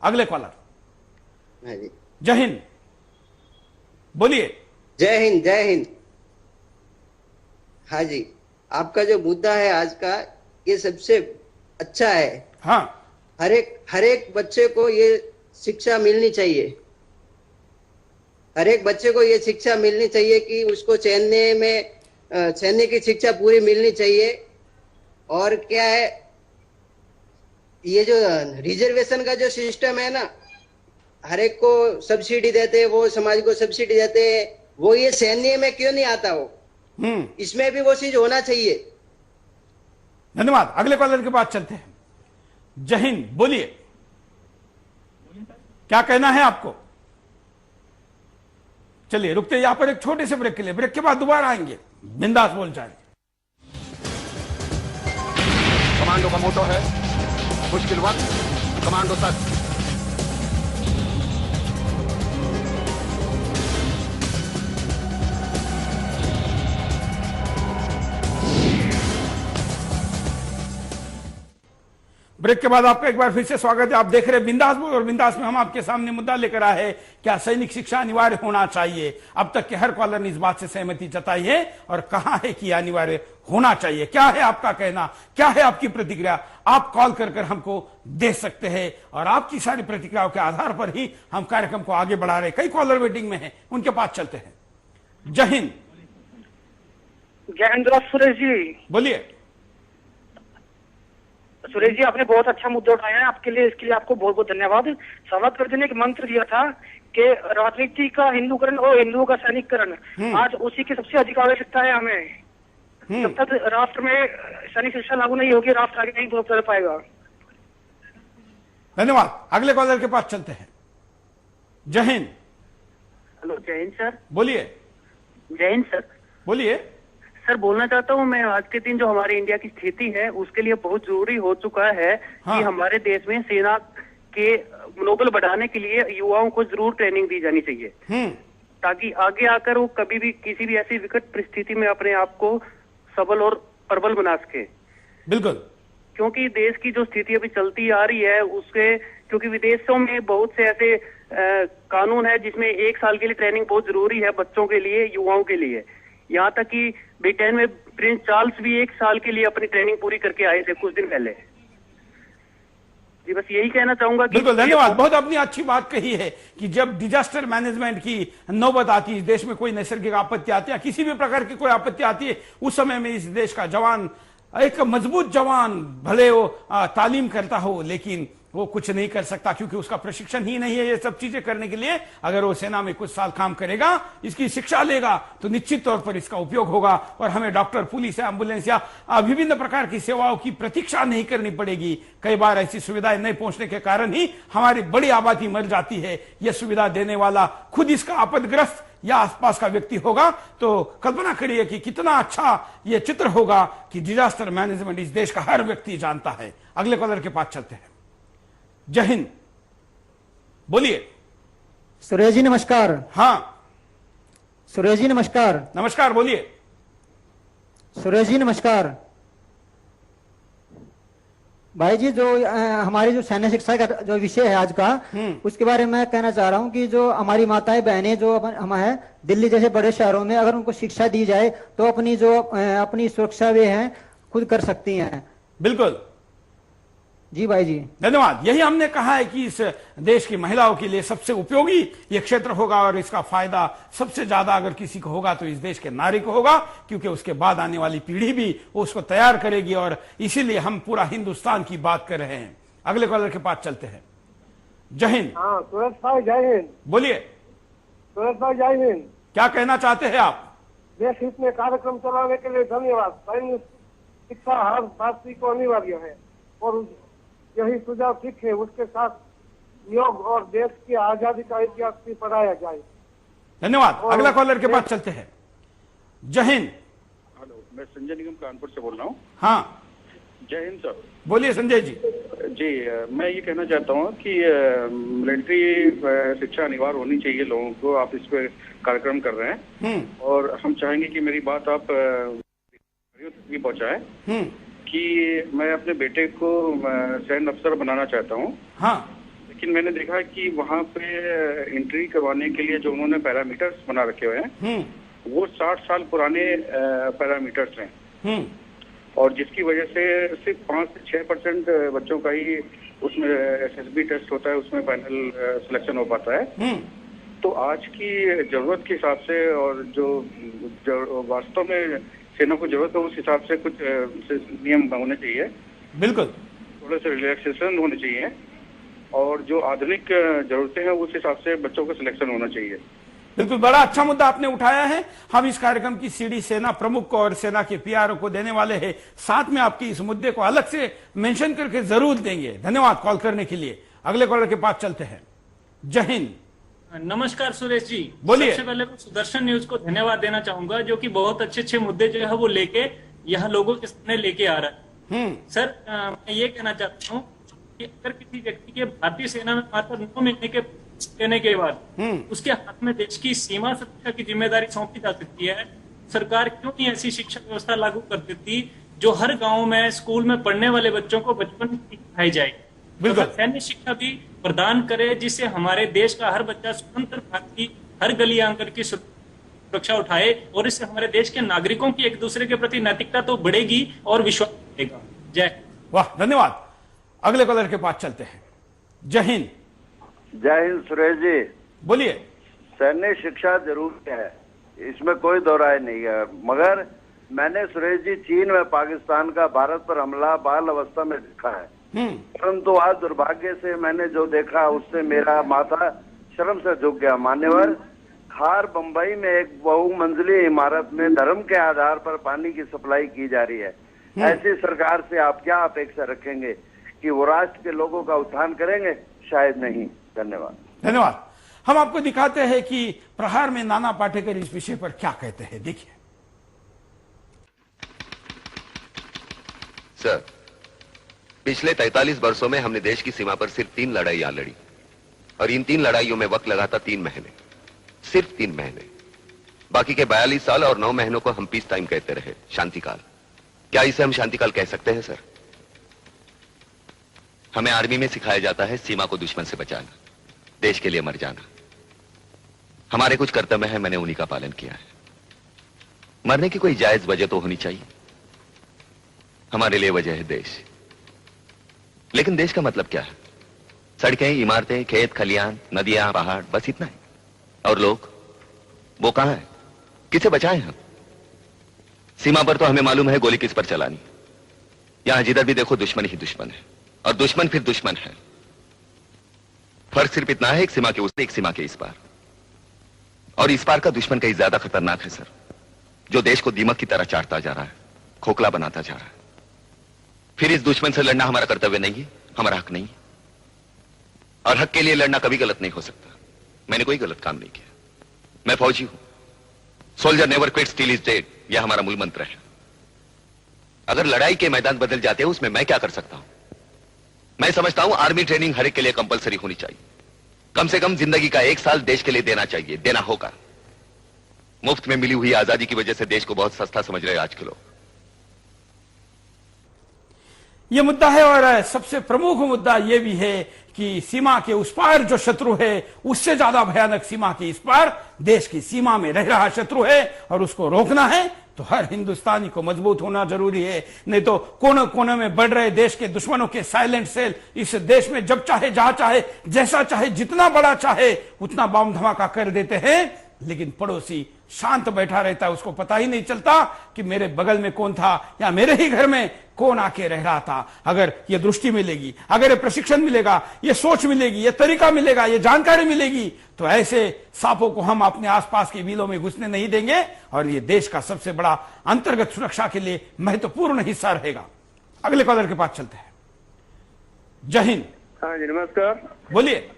अगले कॉलर। हाँ जी, जय हिंद, बोलिए। जय हिंद, जय हिंद। हाँ जी, आपका जो मुद्दा है आज का, ये सबसे अच्छा है। हाँ, हर एक बच्चे को ये शिक्षा मिलनी चाहिए। हर एक बच्चे को ये शिक्षा मिलनी चाहिए कि उसको चैनने की शिक्षा पूरी मिलनी चाहिए। और क्या है, ये जो रिजर्वेशन का जो सिस्टम है ना, हर एक को सब्सिडी देते हैं, वो समाज को सब्सिडी देते हैं, वो ये सैन्य में क्यों नहीं आता? वो इसमें भी वो चीज होना चाहिए। धन्यवाद। अगले कॉलर के पास चलते हैं। जय हिंद, बोलिए, क्या कहना है आपको? चलिए रुकते यहां पर एक छोटे से ब्रेक के लिए, ब्रेक के बाद दोबारा आएंगे। बिंदास बोल जाए। कमांडो का मोटो है मुश्किल वक्त कमांडो तक। ब्रेक के बाद आपका एक बार फिर से स्वागत है। आप देख रहे हैं बिंदास बोल, और बिंदास में हम आपके सामने मुद्दा लेकर आए हैं, क्या सैनिक शिक्षा अनिवार्य होना चाहिए? अब तक के हर कॉलर ने इस बात से सहमति जताई है और कहा है कि अनिवार्य होना चाहिए। क्या है आपका कहना, क्या है आपकी प्रतिक्रिया? आप कॉल कर हमको दे सकते हैं और आपकी सारी प्रतिक्रियाओं के आधार पर ही हम कार्यक्रम को आगे बढ़ा रहे हैं। कई कॉलर वेटिंग में है, उनके पास चलते हैं। जय हिंद। जय हिंद सुरेश जी। बोलिए। सुरेश जी, आपने बहुत अच्छा मुद्दा उठाया है, आपके लिए इसके लिए आपको बहुत बहुत धन्यवाद। सावरकर जी ने एक मंत्र दिया था कि राजनीति का हिंदूकरण और हिंदुओं का सैनिककरण, आज उसी की सबसे अधिक आवश्यकता है हमें। जब तक राष्ट्र में सैनिक शिक्षा लागू नहीं होगी, राष्ट्र आगे नहीं बढ़ पाएगा। धन्यवाद। अगले कॉलर के पास चलते हैं। जय हिंद। हेलो, जय हिंद सर। बोलिए। जय हिंद सर। बोलिए सर, बोलना चाहता हूँ मैं, आज के दिन जो हमारे इंडिया की स्थिति है उसके लिए बहुत जरूरी हो चुका है कि हमारे देश में सेना के मनोबल बढ़ाने के लिए युवाओं को जरूर ट्रेनिंग दी जानी चाहिए, ताकि आगे आकर वो कभी भी किसी भी ऐसी विकट परिस्थिति में अपने आप को सबल और प्रबल बना सके। बिल्कुल, क्योंकि देश की जो स्थिति अभी चलती आ रही है उसके, क्योंकि विदेशों में बहुत से ऐसे कानून है जिसमें 1 साल के लिए ट्रेनिंग बहुत जरूरी है बच्चों के लिए, युवाओं के लिए। यहाँ तक कि ब्रिटेन में प्रिंस चार्ल्स भी 1 साल के लिए अपनी ट्रेनिंग पूरी करके आए थे कुछ दिन पहले। जी, बस यही कहना चाहूंगा कि बिल्कुल, धन्यवाद। बहुत अपनी अच्छी बात कही है कि जब डिजास्टर मैनेजमेंट की नौबत आती है, देश में कोई नैसर्गिक आपत्ति आती है, किसी भी प्रकार की कोई आपत्ति आती है, उस समय में इस देश का जवान, एक मजबूत जवान, भले वो तालीम करता हो लेकिन वो कुछ नहीं कर सकता क्योंकि उसका प्रशिक्षण ही नहीं है ये सब चीजें करने के लिए। अगर वो सेना में कुछ साल काम करेगा, इसकी शिक्षा लेगा, तो निश्चित तौर पर इसका उपयोग होगा और हमें डॉक्टर, पुलिस या एम्बुलेंस या विभिन्न प्रकार की सेवाओं की प्रतीक्षा नहीं करनी पड़ेगी। कई बार ऐसी सुविधाएं नहीं पहुंचने के कारण ही हमारी बड़ी आबादी मर जाती है। यह सुविधा देने वाला खुद इसका आपदग्रस्त या आसपास का व्यक्ति होगा तो कल्पना करिए कि कितना अच्छा यह चित्र होगा कि डिजास्टर मैनेजमेंट इस देश का हर व्यक्ति जानता है। अगले कॉलर के पास चलते हैं। जय हिंद, बोलिए। सुरेश जी नमस्कार। हाँ सुरेश जी नमस्कार। नमस्कार, बोलिए। सुरेश जी नमस्कार। भाई जी, जो हमारी जो सैन्य शिक्षा का जो विषय है आज का, उसके बारे में कहना चाह रहा हूं कि जो हमारी माताएं बहनें जो हम है दिल्ली जैसे बड़े शहरों में, अगर उनको शिक्षा दी जाए तो अपनी सुरक्षा वे हैं खुद कर सकती हैं। बिल्कुल जी भाई जी, धन्यवाद। यही हमने कहा है कि इस देश की महिलाओं के लिए सबसे उपयोगी ये क्षेत्र होगा और इसका फायदा सबसे ज्यादा अगर किसी को होगा तो इस देश के नारी को होगा, क्योंकि उसके बाद आने वाली पीढ़ी भी उसको तैयार करेगी और इसीलिए हम पूरा हिंदुस्तान की बात कर रहे हैं। अगले कॉलर के पास चलते हैं। जय हिंद। हाँ सुरेश भाई, जय हिंद। बोलिए। सुरेश भाई, जय हिंद। क्या कहना चाहते हैं आप? देश हित में कार्यक्रम चलाने के लिए धन्यवाद। सैन्य शिक्षा हर भारतीय को अनिवार्य है और यही सुझाव ठीक है। उसके साथ योग और देश की आजादी का इतिहास भी पढ़ाया जाए। धन्यवाद। अगला कॉलर के पास चलते हैं। जय हिंद। हेलो, मैं संजय निगम कानपुर से बोल रहा हूँ। हाँ, जय हिंद सर। बोलिए संजय जी। जी, मैं ये कहना चाहता हूँ कि मिलिट्री शिक्षा अनिवार्य होनी चाहिए लोगों को। आप इस पे कार्यक्रम कर रहे हैं और हम चाहेंगे कि मेरी बात आप भी पहुँचाए कि मैं अपने बेटे को सैन्य अफसर बनाना चाहता हूँ। हाँ, लेकिन मैंने देखा कि वहाँ पे एंट्री करवाने के लिए जो उन्होंने पैरामीटर्स बना रखे हुए हैं वो 60 साल पुराने पैरामीटर्स हैं, और जिसकी वजह से सिर्फ 5 से 6% बच्चों का ही उसमें SSB टेस्ट होता है, उसमें फाइनल सिलेक्शन हो पाता है। तो आज की जरूरत के हिसाब से और जो वास्तव में सेना को जरूरत है उस हिसाब से कुछ नियम होने चाहिए, बिल्कुल थोड़े से रिलैक्सेशन होने चाहिए, और जो आधुनिक जरूरतें हैं उस हिसाब से बच्चों का सिलेक्शन होना चाहिए। बिल्कुल, बड़ा अच्छा मुद्दा आपने उठाया है। हम इस कार्यक्रम की सीडी सेना प्रमुख को और सेना के पीआरओ को देने वाले हैं, साथ में आपकी इस मुद्दे को अलग से मेंशन करके जरूर देंगे। धन्यवाद कॉल करने के लिए। अगले कॉलर के पास चलते हैं। जय हिंद। नमस्कार सुरेश जी, बोलिए। सबसे पहले मैं सुदर्शन न्यूज को धन्यवाद देना चाहूंगा, जो कि बहुत अच्छे मुद्दे जो है वो लेके यहाँ लोगों के सामने लेके आ रहा है। सर, मैं ये कहना चाहता हूँ कि अगर किसी व्यक्ति के भारतीय सेना में मात्र 9 महीने के देने के बाद उसके हाथ में देश की सीमा सुरक्षा की जिम्मेदारी सौंपी जा सकती है, सरकार क्यों नहीं ऐसी शिक्षा व्यवस्था लागू कर देती जो हर गाँव में स्कूल में पढ़ने वाले बच्चों को बचपन से सिखाई जाए। बिल्कुल। तो सैन्य शिक्षा भी प्रदान करे, जिससे हमारे देश का हर बच्चा स्वतंत्र भारत हर गली आंगन की सुरक्षा उठाए, और इससे हमारे देश के नागरिकों की एक दूसरे के प्रति नैतिकता तो बढ़ेगी और विश्वास बढ़ेगा। जय। वाह, धन्यवाद। अगले कॉलर के पास चलते हैं। जय हिंद। जय हिंद सुरेश जी। बोलिए। सैन्य शिक्षा जरूरी है, इसमें कोई दो राय नहीं है, मगर मैंने सुरेश जी चीन में पाकिस्तान का भारत पर हमला बाल अवस्था में देखा है, परंतु आज दुर्भाग्य से मैंने जो देखा उससे मेरा माथा शर्म से झुक गया। मान्यवर, खार बंबई में एक बहुमंजिली इमारत में धर्म के आधार पर पानी की सप्लाई की जा रही है। ऐसी सरकार से आप क्या अपेक्षा रखेंगे कि वो राष्ट्र के लोगों का उत्थान करेंगे? शायद नहीं। धन्यवाद। धन्यवाद। हम आपको दिखाते हैं कि प्रहार में नाना पाटेकर इस विषय पर क्या कहते हैं, देखिए। सर, पिछले 43 वर्षों में हमने देश की सीमा पर सिर्फ 3 लड़ाइयां लड़ी, और इन 3 लड़ाइयों में वक्त लगा था 3 महीने, सिर्फ 3 महीने। बाकी के 42 साल और 9 महीनों को हम पीस टाइम कहते रहे, शांतिकाल। क्या इसे हम शांतिकाल कह सकते हैं सर? हमें आर्मी में सिखाया जाता है सीमा को दुश्मन से बचाना, देश के लिए मर जाना। हमारे कुछ कर्तव्य हैं, मैंने उन्हीं का पालन किया है। मरने की कोई जायज वजह तो होनी चाहिए। हमारे लिए वजह है देश, लेकिन देश का मतलब क्या है? सड़कें, इमारतें, खेत खलियान, नदियां, पहाड़, बस इतना है। और लोग, वो कहां है? किसे बचाएं हम? सीमा पर तो हमें मालूम है गोली किस पर चलानी। यहां जिधर भी देखो दुश्मन ही दुश्मन है, और दुश्मन फिर दुश्मन है। फर्क सिर्फ इतना है, एक सीमा के उस, एक सीमा के इस पार। और इस पार का दुश्मन कहीं ज्यादा खतरनाक है सर, जो देश को दीमक की तरह चाटता जा रहा है, खोखला बनाता जा रहा है। फिर इस दुश्मन से लड़ना हमारा कर्तव्य नहीं है, हमारा हक नहीं है। और हक के लिए लड़ना कभी गलत नहीं हो सकता। मैंने कोई गलत काम नहीं किया, मैं फौजी हूं। Soldier never quits till is dead, यह हमारा मूल मंत्र है। अगर लड़ाई के मैदान बदल जाते हैं, उसमें मैं क्या कर सकता हूं? मैं समझता हूं आर्मी ट्रेनिंग हर एक के लिए कंपलसरी होनी चाहिए। कम से कम जिंदगी का 1 साल देश के लिए देना चाहिए, देना होगा। मुफ्त में मिली हुई आजादी की वजह से देश को बहुत सस्ता समझ रहे हैं आज के लोग। यह मुद्दा है, और सबसे प्रमुख मुद्दा यह भी है कि सीमा के उस पार जो शत्रु है, उससे ज्यादा भयानक सीमा के इस पार देश की सीमा में रह रहा शत्रु है, और उसको रोकना है तो हर हिंदुस्तानी को मजबूत होना जरूरी है। नहीं तो कोने कोने में बढ़ रहे देश के दुश्मनों के साइलेंट सेल इस देश में जब चाहे, जहां चाहे, जैसा चाहे, जितना बड़ा चाहे उतना बम धमाका कर देते हैं, लेकिन पड़ोसी शांत बैठा रहता है। उसको पता ही नहीं चलता कि मेरे बगल में कौन था या मेरे ही घर में कौन आके रह रहा था। अगर ये दृष्टि मिलेगी, अगर ये प्रशिक्षण मिलेगा, ये सोच मिलेगी, ये तरीका मिलेगा, ये जानकारी मिलेगी, तो ऐसे सांपों को हम अपने आसपास के बिलों में घुसने नहीं देंगे, और ये देश का सबसे बड़ा अंतर्गत सुरक्षा के लिए महत्वपूर्ण हिस्सा रहेगा। अगले कॉलर के पास चलते हैं। जय हिंद। हाँ जी, नमस्कार। बोलिए।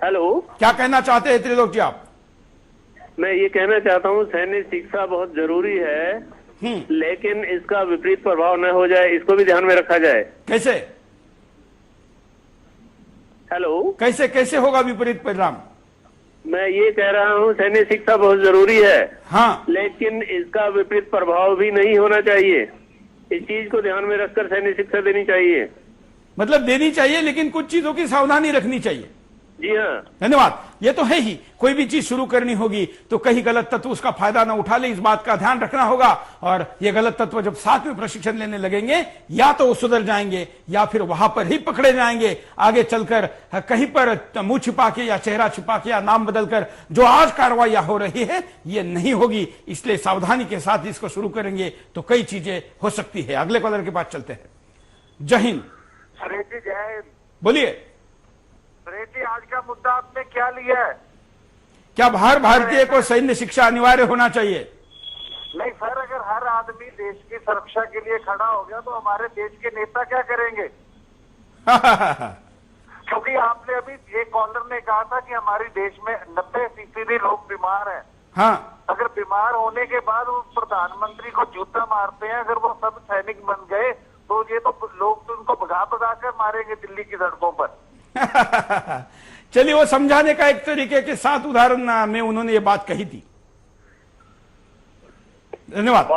हेलो, क्या कहना चाहते हैं त्रिलोक जी आप? मैं ये कहना चाहता हूँ सैन्य शिक्षा बहुत जरूरी है, लेकिन इसका विपरीत प्रभाव न हो जाए, इसको भी ध्यान में रखा जाए। कैसे? हेलो, कैसे कैसे होगा विपरीत परिणाम? मैं ये कह रहा हूँ सैन्य शिक्षा बहुत जरूरी है, हाँ, लेकिन इसका विपरीत प्रभाव भी नहीं होना चाहिए। इस चीज को ध्यान में रखकर सैन्य शिक्षा देनी चाहिए। मतलब देनी चाहिए, लेकिन कुछ चीजों की सावधानी रखनी चाहिए। जी हाँ। धन्यवाद। ये तो है ही, कोई भी चीज शुरू करनी होगी तो कहीं गलत तत्व उसका फायदा ना उठा ले, इस बात का ध्यान रखना होगा। और ये गलत तत्व जब साथ में प्रशिक्षण लेने लगेंगे, या तो वो सुधर जाएंगे या फिर वहां पर ही पकड़े जाएंगे। आगे चलकर कहीं पर मुंह छिपा के या चेहरा छिपा के या नाम बदलकर जो आज कार्रवाइयां हो रही है, ये नहीं होगी। इसलिए सावधानी के साथ इसको शुरू करेंगे तो कई चीजें हो सकती है। अगले कॉलर के पास चलते हैं। जय हिंद। बोलिए। जी, आज का मुद्दा आपने क्या लिया है? क्या हर भारतीय को सैन्य शिक्षा अनिवार्य होना चाहिए? नहीं सर, अगर हर आदमी देश की सुरक्षा के लिए खड़ा हो गया तो हमारे देश के नेता क्या करेंगे? क्योंकि आपने अभी एक कॉलर ने कहा था कि हमारे देश में 90% लोग बीमार हैं। हाँ। अगर बीमार होने के बाद वो प्रधानमंत्री को जूता मारते हैं, अगर वो सब सैनिक बन गए तो ये तो लोग तो उनको भगा भगा कर मारेंगे दिल्ली की सड़कों पर। चलिए, वो समझाने का एक तरीके के साथ उदाहरण में उन्होंने ये बात कही थी। धन्यवाद।